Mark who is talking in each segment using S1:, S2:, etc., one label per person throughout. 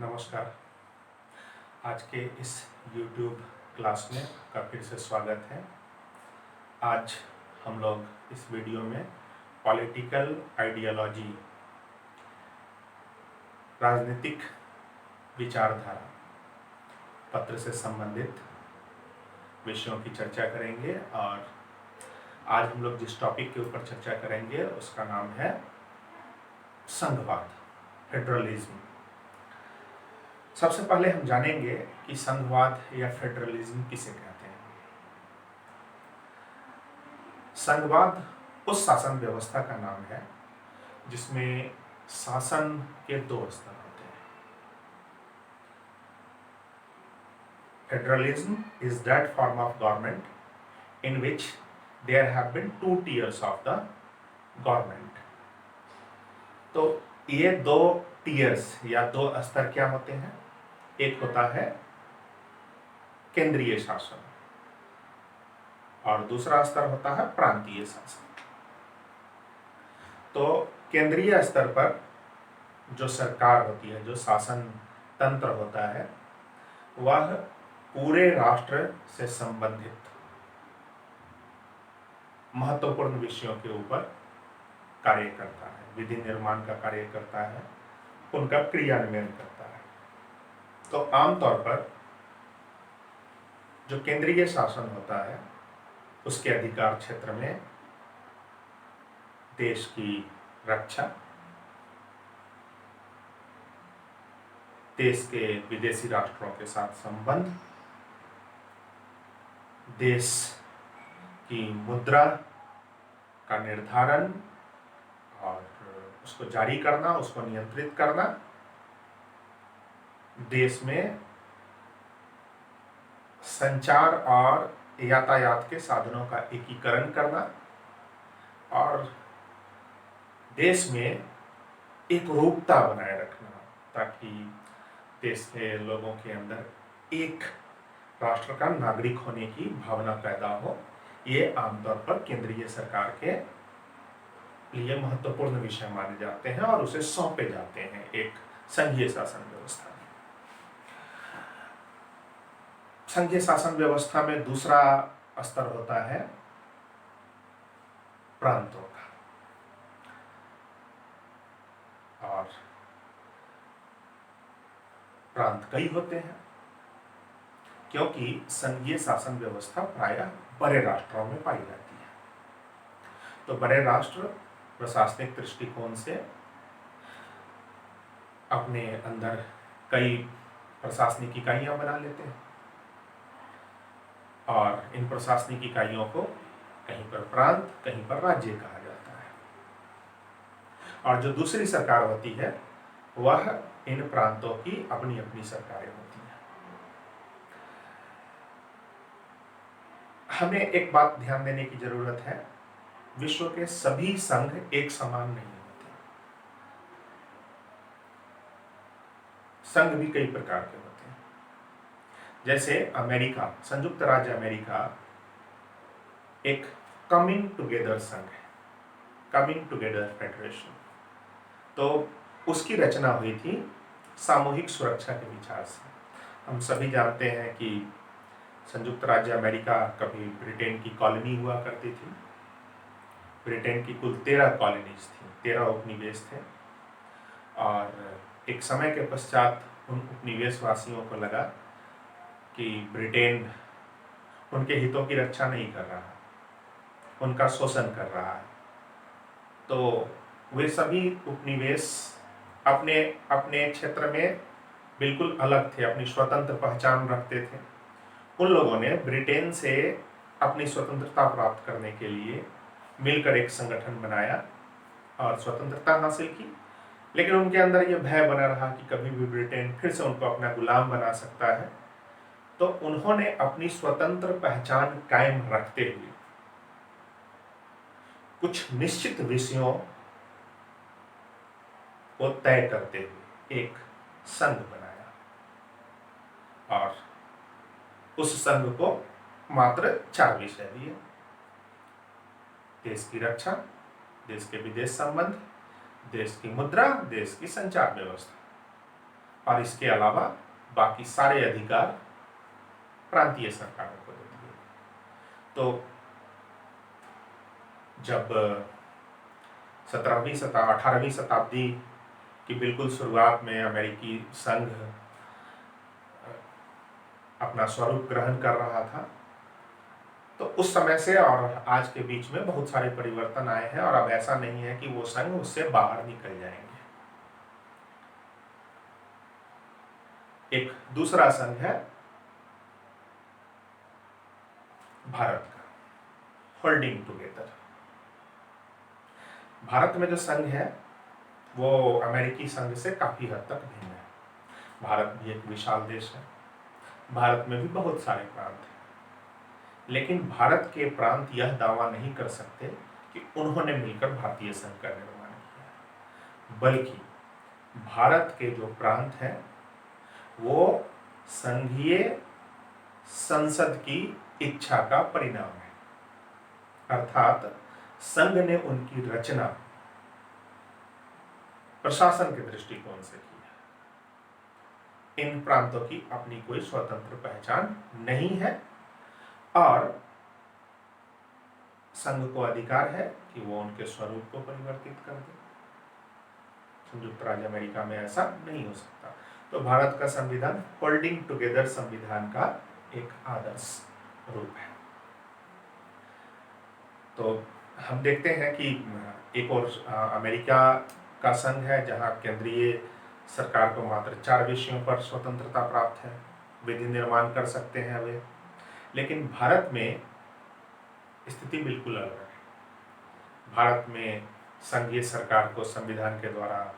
S1: नमस्कार। आज के इस YouTube क्लास में आपका फिर से स्वागत है। आज हम लोग इस वीडियो में पॉलिटिकल आइडियोलॉजी, राजनीतिक विचारधारा पत्र से संबंधित विषयों की चर्चा करेंगे और आज हम लोग जिस टॉपिक के ऊपर चर्चा करेंगे उसका नाम है संघवाद, फेडरलिज्म। सबसे पहले हम जानेंगे कि संघवाद या फेडरलिज्म किसे कहते हैं। संघवाद उस शासन व्यवस्था का नाम है जिसमें शासन के दो स्तर होते हैं। Federalism is that form of government in which there have been two tiers of the government. तो ये दो टीयर्स या दो स्तर क्या होते हैं? एक होता है केंद्रीय शासन और दूसरा स्तर होता है प्रांतीय शासन। तो केंद्रीय स्तर पर जो सरकार होती है, जो शासन तंत्र होता है, वह पूरे राष्ट्र से संबंधित महत्वपूर्ण विषयों के ऊपर कार्य करता है, विधि निर्माण का कार्य करता है, उनका क्रियान्वयन करता है। तो आमतौर पर जो केंद्रीय शासन होता है उसके अधिकार क्षेत्र में देश की रक्षा, देश के विदेशी राष्ट्रों के साथ संबंध, देश की मुद्रा का निर्धारण और उसको जारी करना, उसको नियंत्रित करना, देश में संचार और यातायात के साधनों का एकीकरण करना और देश में एकरूपता बनाए रखना ताकि देश के लोगों के अंदर एक राष्ट्र का नागरिक होने की भावना पैदा हो। ये आमतौर पर केंद्रीय सरकार के लिए महत्वपूर्ण विषय माने जाते हैं और उसे सौंपे जाते हैं एक संघीय शासन व्यवस्था में। संघीय शासन व्यवस्था में दूसरा स्तर होता है प्रांतों का। और प्रांत कई होते हैं क्योंकि संघीय शासन व्यवस्था प्रायः बड़े राष्ट्रों में पाई जाती है। तो बड़े राष्ट्र प्रशासनिक दृष्टिकोण से अपने अंदर कई प्रशासनिक इकाइयां बना लेते हैं और इन प्रशासनिक इकाइयों को कहीं पर प्रांत, कहीं पर राज्य कहा जाता है। और जो दूसरी सरकार होती है वह इन प्रांतों की अपनी अपनी सरकारें होती हैं। हमें एक बात ध्यान देने की जरूरत है, विश्व के सभी संघ एक समान नहीं होते। संघ भी कई प्रकार के होते हैं। जैसे अमेरिका, संयुक्त राज्य अमेरिका एक कमिंग टुगेदर संघ है, कमिंग टुगेदर फेडरेशन। तो उसकी रचना हुई थी सामूहिक सुरक्षा के विचार से। हम सभी जानते हैं कि संयुक्त राज्य अमेरिका कभी ब्रिटेन की कॉलोनी हुआ करती थी। ब्रिटेन की कुल 13 कॉलोनीज थी, 13 उपनिवेश थे और एक समय के पश्चात उन उपनिवेश वासियों को लगा कि ब्रिटेन उनके हितों की रक्षा नहीं कर रहा, उनका शोषण कर रहा है। तो वे सभी उपनिवेश अपने अपने क्षेत्र में बिल्कुल अलग थे, अपनी स्वतंत्र पहचान रखते थे। उन लोगों ने ब्रिटेन से अपनी स्वतंत्रता प्राप्त करने के लिए मिलकर एक संगठन बनाया और स्वतंत्रता हासिल की। लेकिन उनके अंदर यह भय बना रहा कि कभी भी ब्रिटेन फिर से उनको अपना गुलाम बना सकता है। तो उन्होंने अपनी स्वतंत्र पहचान कायम रखते हुए कुछ निश्चित विषयों को तय करते हुए एक संघ बनाया और उस संघ को मात्र 4 विषय दिए: देश की रक्षा, देश के विदेश संबंध, देश की मुद्रा, देश की संचार व्यवस्था। और इसके अलावा बाकी सारे अधिकार प्रांतीय सरकारों को देती है। तो जब 18वीं शताब्दी की बिल्कुल शुरुआत में अमेरिकी संघ अपना स्वरूप ग्रहण कर रहा था, तो उस समय से और आज के बीच में बहुत सारे परिवर्तन आए हैं, और अब ऐसा नहीं है कि वो संघ उससे बाहर निकल जाएंगे। एक दूसरा संघ है भारत का, होल्डिंग टुगेदर। भारत में जो संघ है वो अमेरिकी संघ से काफी हद तक भिन्न है। भारत भी एक विशाल देश है, भारत में भी बहुत सारे प्रांत हैं, लेकिन भारत के प्रांत यह दावा नहीं कर सकते कि उन्होंने मिलकर भारतीय संघ का निर्माण किया, बल्कि भारत के जो प्रांत हैं वो संघीय संसद की इच्छा का परिणाम है। अर्थात संघ ने उनकी रचना प्रशासन के दृष्टिकोण से की है। इन प्रांतों की अपनी कोई स्वतंत्र पहचान नहीं है, और संघ को अधिकार है कि वो उनके स्वरूप को परिवर्तित कर दे। संयुक्त राज्य अमेरिका में ऐसा नहीं हो सकता। तो भारत का संविधान होल्डिंग टुगेदर संविधान का एक आदर्श रूप है। तो हम देखते हैं कि एक और अमेरिका का संघ है जहां केंद्रीय सरकार को मात्र 4 विषयों पर स्वतंत्रता प्राप्त है, विधि निर्माण कर सकते हैं वे। लेकिन भारत में स्थिति बिल्कुल अलग है। भारत में संघीय सरकार को संविधान के द्वारा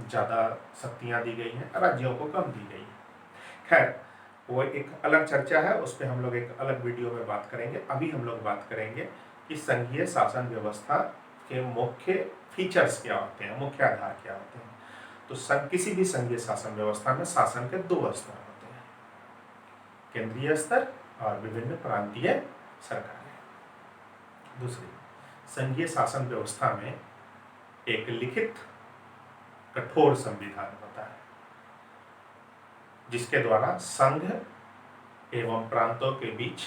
S1: ज़्यादा शक्तियां दी गई हैं, राज्यों को कम दी गई है। खैर, वो एक अलग चर्चा है, उस पर हम लोग एक अलग वीडियो में बात करेंगे। अभी हम लोग बात करेंगे कि संघीय शासन व्यवस्था के मुख्य फीचर्स क्या होते हैं, मुख्य आधार क्या होते हैं। तो किसी भी संघीय शासन व्यवस्था में शासन के 2 स्तर होते हैं, केंद्रीय स्तर और विभिन्न प्रांतीय सरकारें। दूसरी, संघीय शासन व्यवस्था में एक लिखित कठोर संविधान होता है, जिसके द्वारा संघ एवं प्रांतों के बीच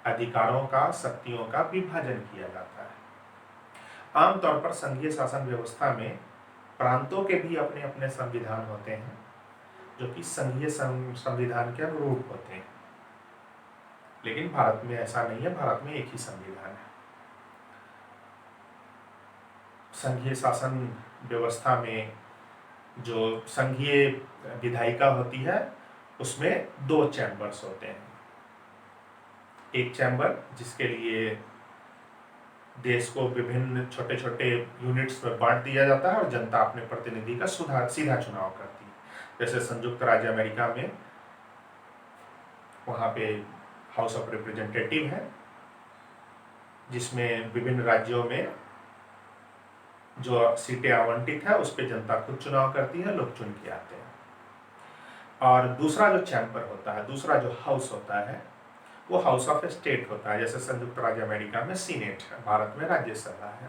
S1: अधिकारों का, शक्तियों का विभाजन किया जाता है। आमतौर पर संघीय शासन व्यवस्था में प्रांतों के भी अपने अपने संविधान होते हैं, जो कि संघीय संविधान के अनुरूप होते हैं। लेकिन भारत में ऐसा नहीं है, भारत में एक ही संविधान है। संघीय शासन व्यवस्था में जो संघीय विधायिका होती है उसमें 2 चैम्बर्स होते हैं। एक चैम्बर जिसके लिए देश को विभिन्न छोटे छोटे यूनिट्स में बांट दिया जाता है और जनता अपने प्रतिनिधि का सीधा चुनाव करती है। जैसे संयुक्त राज्य अमेरिका में वहाँ पे हाउस ऑफ रिप्रेजेंटेटिव है, जिसमें विभिन्न राज्यों में जो सीटें आवंटित है उस पर जनता खुद चुनाव करती है, लोग चुन के आते हैं। और दूसरा जो चैम्बर होता है, दूसरा जो हाउस होता है, वो हाउस ऑफ स्टेट होता है। जैसे संयुक्त राज्य अमेरिका में सीनेट है, भारत में राज्यसभा है,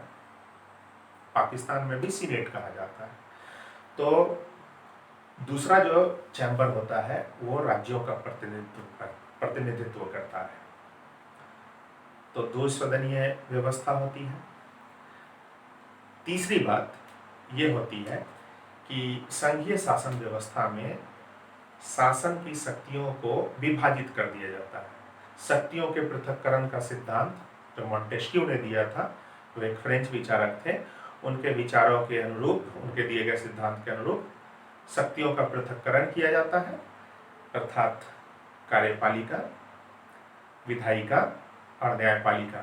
S1: पाकिस्तान में भी सीनेट कहा जाता है। तो दूसरा जो चैम्बर होता है वो राज्यों का प्रतिनिधित्व करता है। तो 2 सदनीय व्यवस्था होती है। तीसरी बात ये होती है कि संघीय शासन व्यवस्था में शासन की शक्तियों को विभाजित कर दिया जाता है। शक्तियों के पृथक्करण का सिद्धांत जो मॉन्टेस्क्यू ने दिया था, वो एक फ्रेंच विचारक थे, उनके विचारों के अनुरूप, उनके दिए गए सिद्धांत के अनुरूप शक्तियों का पृथक्करण किया जाता है। अर्थात कार्यपालिका, विधायिका और न्यायपालिका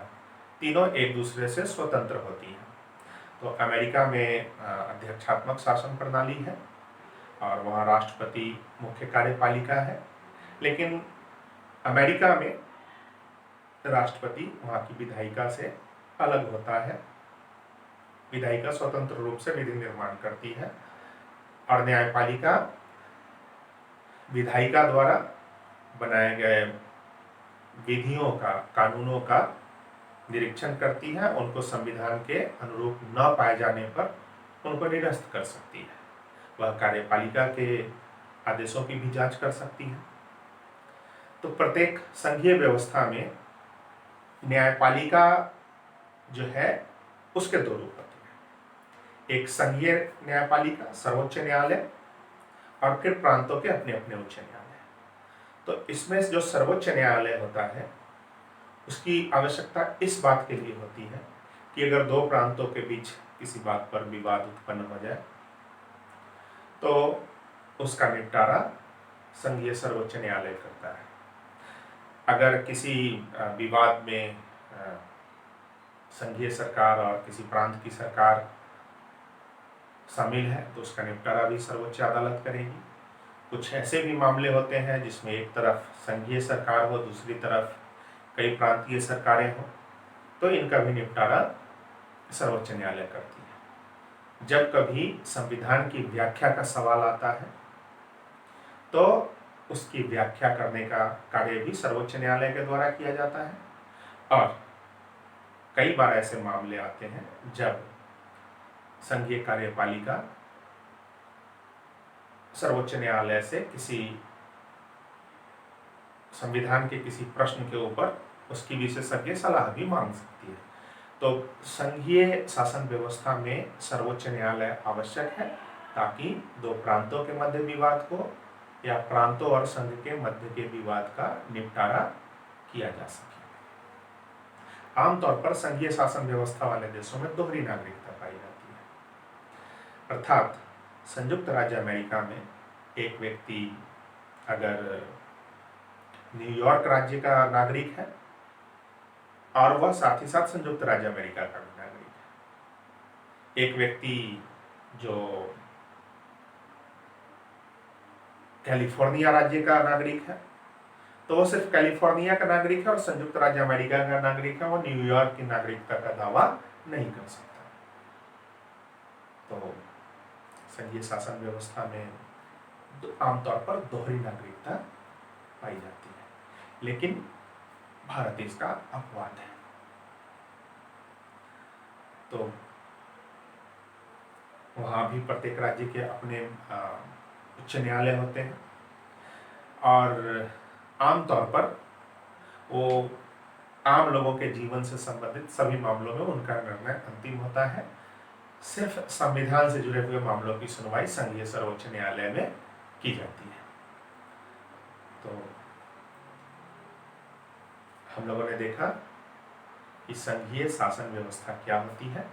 S1: तीनों एक दूसरे से स्वतंत्र होती हैं। तो अमेरिका में अध्यक्षात्मक शासन प्रणाली है और वहाँ राष्ट्रपति मुख्य कार्यपालिका है। लेकिन अमेरिका में राष्ट्रपति वहाँ की विधायिका से अलग होता है। विधायिका स्वतंत्र रूप से विधि निर्माण करती है और न्यायपालिका विधायिका द्वारा बनाए गए विधियों का, कानूनों का निरीक्षण करती है। उनको संविधान के अनुरूप न पाए जाने पर उनको निरस्त कर सकती है। वह कार्यपालिका के आदेशों की भी जांच कर सकती है। तो प्रत्येक संघीय व्यवस्था में न्यायपालिका जो है उसके दो रूप होते हैं, एक संघीय न्यायपालिका सर्वोच्च न्यायालय और फिर प्रांतों के अपने अपने उच्च न्यायालय। तो इसमें जो सर्वोच्च न्यायालय होता है उसकी आवश्यकता इस बात के लिए होती है कि अगर दो प्रांतों के बीच किसी बात पर विवाद उत्पन्न हो जाए तो उसका निपटारा संघीय सर्वोच्च न्यायालय करता है। अगर किसी विवाद में संघीय सरकार और किसी प्रांत की सरकार शामिल है तो उसका निपटारा भी सर्वोच्च अदालत करेगी। कुछ ऐसे भी मामले होते हैं जिसमें एक तरफ संघीय सरकार हो, दूसरी तरफ कई प्रांतीय सरकारें हो, तो इनका भी निपटारा सर्वोच्च न्यायालय करती है। जब कभी संविधान की व्याख्या का सवाल आता है तो उसकी व्याख्या करने का कार्य भी सर्वोच्च न्यायालय के द्वारा किया जाता है। और कई बार ऐसे मामले आते हैं जब संघीय कार्यपालिका सर्वोच्च न्यायालय से किसी संविधान के किसी प्रश्न के ऊपर उसकी विशेषज्ञ सलाह भी मांग सकती है। तो संघीय शासन व्यवस्था में सर्वोच्च न्यायालय आवश्यक है ताकि दो प्रांतों के मध्य विवाद को या प्रांतों और संघ के मध्य के विवाद का निपटारा किया जा सके। आमतौर पर संघीय शासन व्यवस्था वाले देशों में दोहरी नागरिकता पाई जाती है। अर्थात संयुक्त राज्य अमेरिका में एक व्यक्ति अगर न्यूयॉर्क राज्य का नागरिक है और वह साथ ही साथ संयुक्त राज्य अमेरिका का भी नागरिक है। एक व्यक्ति जो कैलिफोर्निया राज्य का नागरिक है तो वो सिर्फ कैलिफोर्निया का नागरिक है और संयुक्त राज्य अमेरिका का नागरिक है, वो न्यूयॉर्क की नागरिकता का दावा नहीं कर सकता। तो संघीय शासन व्यवस्था में आमतौर पर दोहरी नागरिकता पाई जाती है, लेकिन भारत देश का अपवाद है। तो वहाँ भी प्रत्येक राज्य के अपने उच्च न्यायालय होते हैं और आमतौर पर वो आम लोगों के जीवन से संबंधित सभी मामलों में उनका निर्णय अंतिम होता है। सिर्फ संविधान से जुड़े हुए मामलों की सुनवाई संघीय सर्वोच्च न्यायालय में की जाती है। तो हम लोगों ने देखा कि संघीय शासन व्यवस्था क्या होती है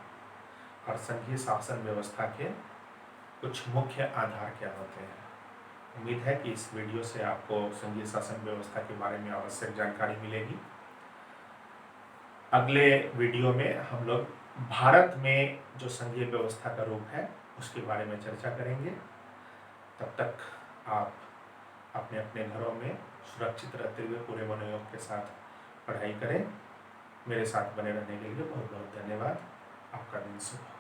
S1: और संघीय शासन व्यवस्था के कुछ मुख्य आधार क्या होते हैं। उम्मीद है कि इस वीडियो से आपको संघीय शासन व्यवस्था के बारे में आवश्यक जानकारी मिलेगी। अगले वीडियो में हम लोग भारत में जो संघीय व्यवस्था का रूप है उसके बारे में चर्चा करेंगे। तब तक आप अपने अपने घरों में सुरक्षित रहते हुए पूरे मनोयोग के साथ पढ़ाई करें। मेरे साथ बने रहने के लिए बहुत बहुत धन्यवाद। आपका दिन शुभ हो।